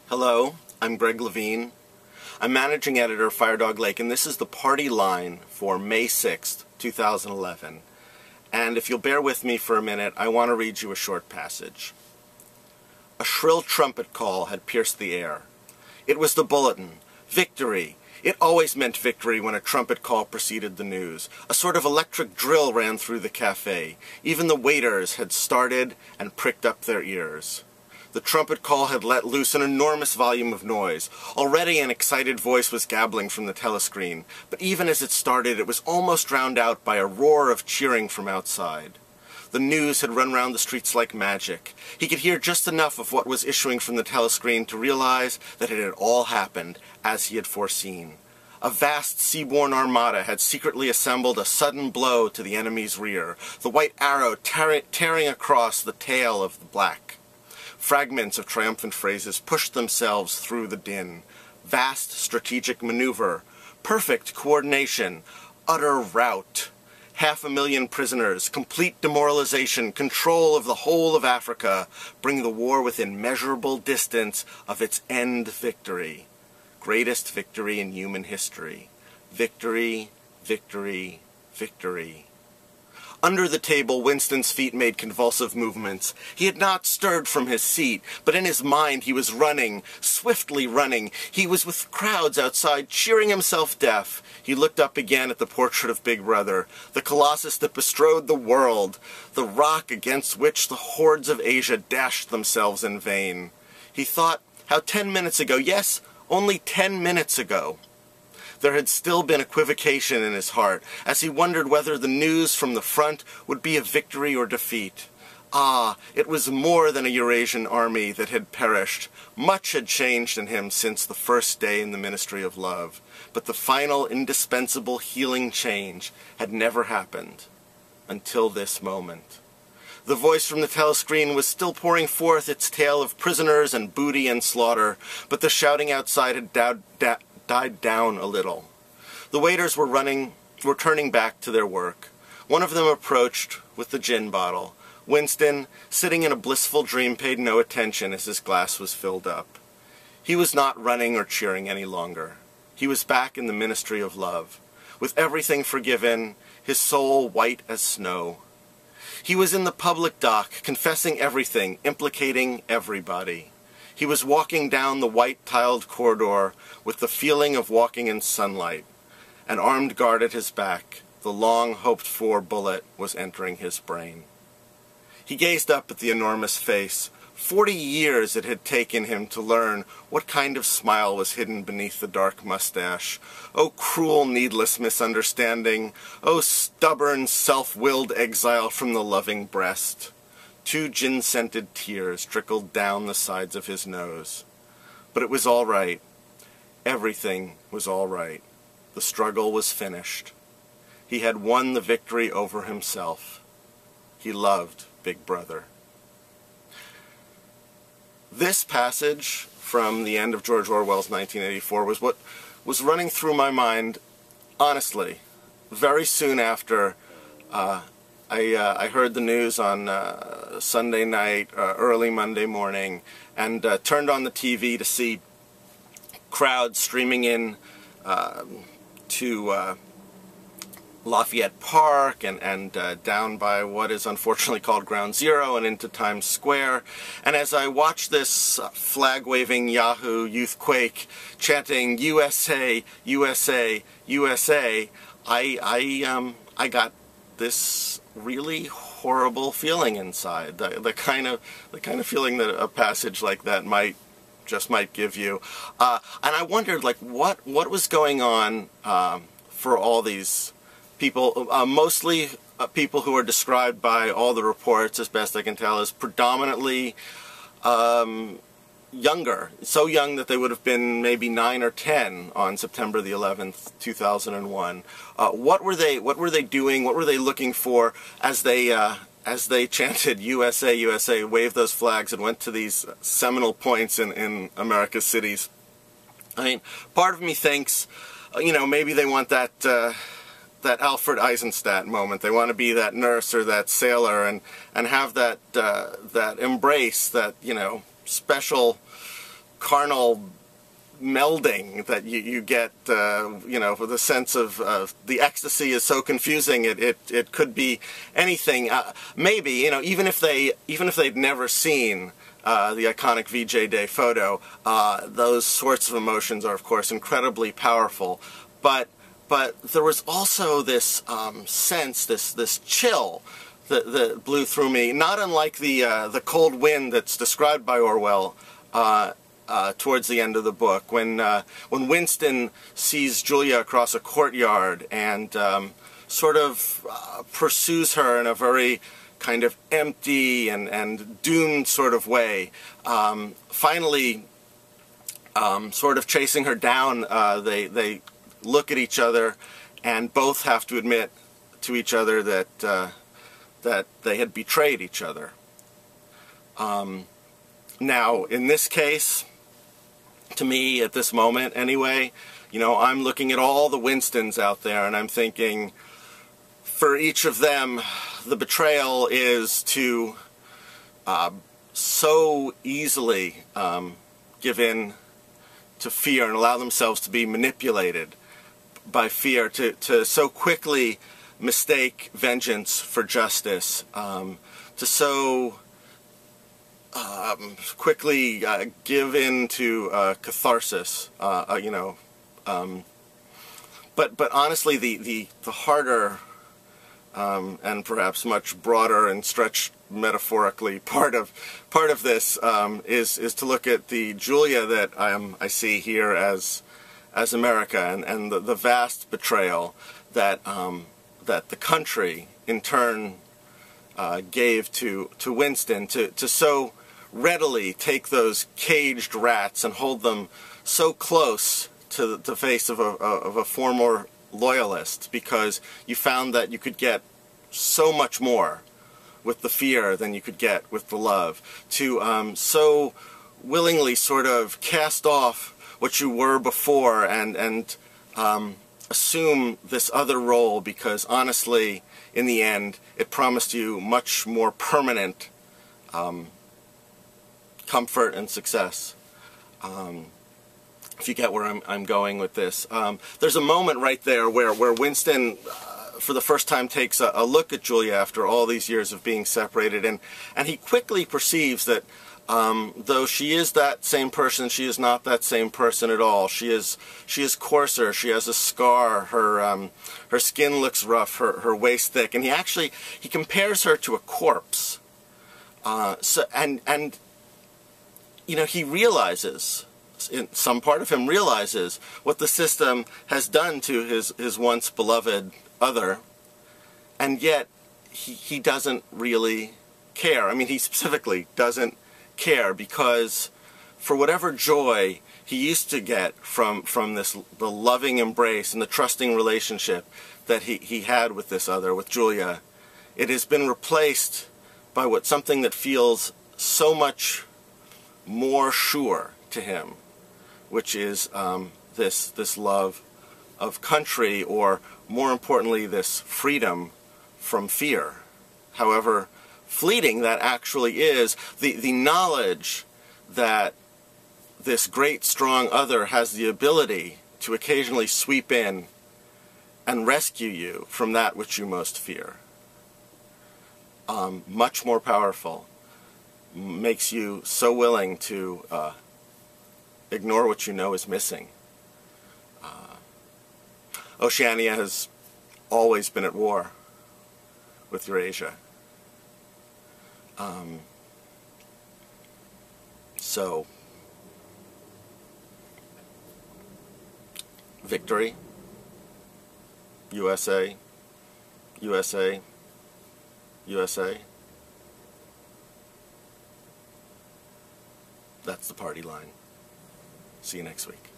Hello, I'm Greg Levine. I'm managing editor of Firedog Lake, and this is the party line for May 6th, 2011. And if you'll bear with me for a minute, I want to read you a short passage. A shrill trumpet call had pierced the air. It was the bulletin. Victory! It always meant victory when a trumpet call preceded the news. A sort of electric drill ran through the cafe. Even the waiters had started and pricked up their ears. The trumpet call had let loose an enormous volume of noise. Already an excited voice was gabbling from the telescreen, but even as it started, it was almost drowned out by a roar of cheering from outside. The news had run round the streets like magic. He could hear just enough of what was issuing from the telescreen to realize that it had all happened as he had foreseen. A vast seaborne armada had secretly assembled a sudden blow to the enemy's rear, the white arrow tearing across the tail of the black. Fragments of triumphant phrases pushed themselves through the din. Vast strategic maneuver, perfect coordination, utter rout. 500,000 prisoners, complete demoralization, control of the whole of Africa, bring the war within measurable distance of its end victory. Greatest victory in human history. Victory, victory, victory. Under the table, Winston's feet made convulsive movements. He had not stirred from his seat, but in his mind he was running, swiftly running. He was with crowds outside, cheering himself deaf. He looked up again at the portrait of Big Brother, the colossus that bestrode the world, the rock against which the hordes of Asia dashed themselves in vain. He thought how 10 minutes ago, yes, only 10 minutes ago, there had still been equivocation in his heart, as he wondered whether the news from the front would be of victory or defeat. Ah, it was more than a Eurasian army that had perished. Much had changed in him since the first day in the Ministry of Love, but the final indispensable healing change had never happened until this moment. The voice from the telescreen was still pouring forth its tale of prisoners and booty and slaughter, but the shouting outside had died down a little. The waiters were turning back to their work. One of them approached with the gin bottle. Winston, sitting in a blissful dream, paid no attention as his glass was filled up. He was not running or cheering any longer. He was back in the Ministry of Love, with everything forgiven, his soul white as snow. He was in the public dock, confessing everything, implicating everybody. He was walking down the white-tiled corridor with the feeling of walking in sunlight. An armed guard at his back, the long-hoped-for bullet was entering his brain. He gazed up at the enormous face. 40 years it had taken him to learn what kind of smile was hidden beneath the dark mustache. Oh, cruel, needless misunderstanding! Oh, stubborn, self-willed exile from the loving breast! 2 gin-scented tears trickled down the sides of his nose. But it was all right. Everything was all right. The struggle was finished. He had won the victory over himself. He loved Big Brother. This passage from the end of George Orwell's 1984 was what was running through my mind, honestly, very soon after I heard the news on Sunday night, early Monday morning, and turned on the TV to see crowds streaming in to Lafayette Park and down by what is unfortunately called Ground Zero and into Times Square. And as I watched this flag-waving Yahoo youth quake chanting USA, USA, USA, I got this really horrible feeling inside, the kind of feeling that a passage like that might give you, and I wondered, like, what was going on for all these people, mostly people who are described by all the reports, as best I can tell, as predominantly younger, so young that they would have been maybe 9 or 10 on September the 11th, 2001. What were they doing? What were they looking for as they chanted USA, USA, waved those flags and went to these seminal points in America's cities? I mean, part of me thinks, maybe they want that Alfred Eisenstadt moment. They want to be that nurse or that sailor and have that embrace, that, special carnal melding that you get, you know, with a sense of the ecstasy is so confusing. It could be anything. Maybe, you know, even if they'd never seen the iconic VJ Day photo, those sorts of emotions are, of course, incredibly powerful. But there was also this sense, this chill that blew through me, not unlike the cold wind that's described by Orwell towards the end of the book, when Winston sees Julia across a courtyard and sort of pursues her in a very kind of empty and doomed sort of way. Finally, sort of chasing her down, they look at each other and both have to admit to each other that that they had betrayed each other. Now, in this case, to me, at this moment anyway, you know, I'm looking at all the Winstons out there and I'm thinking, for each of them, the betrayal is to so easily give in to fear and allow themselves to be manipulated by fear, to so quickly mistake vengeance for justice, to so quickly give in to catharsis, you know. But honestly, the harder and perhaps much broader and stretched metaphorically part of this is to look at the Julia that I see here as America, and the vast betrayal that that the country in turn gave to Winston, to so readily take those caged rats and hold them so close to the face of a former loyalist, because you found that you could get so much more with the fear than you could get with the love, to so willingly sort of cast off what you were before and assume this other role, because honestly, in the end, it promised you much more permanent comfort and success. If you get where I'm going with this. There's a moment right there where Winston, for the first time, takes a look at Julia after all these years of being separated, and he quickly perceives that though she is that same person, she is not that same person at all. She is coarser. She has a scar. Her skin looks rough. Her waist thick, and he compares her to a corpse. And you know, he realizes, some part of him realizes what the system has done to his once beloved other, and yet he doesn't really care. I mean, he specifically doesn't care, because for whatever joy he used to get from the loving embrace and the trusting relationship that he had with this other, with Julia, it has been replaced by something that feels so much more sure to him, which is this love of country, or more importantly, this freedom from fear. However fleeting that actually is, the knowledge that this great strong other has the ability to occasionally sweep in and rescue you from that which you most fear. Much more powerful, makes you so willing to ignore what you know is missing. Oceania has always been at war with Eurasia. So, victory, USA, USA, USA. That's the party line. See you next week.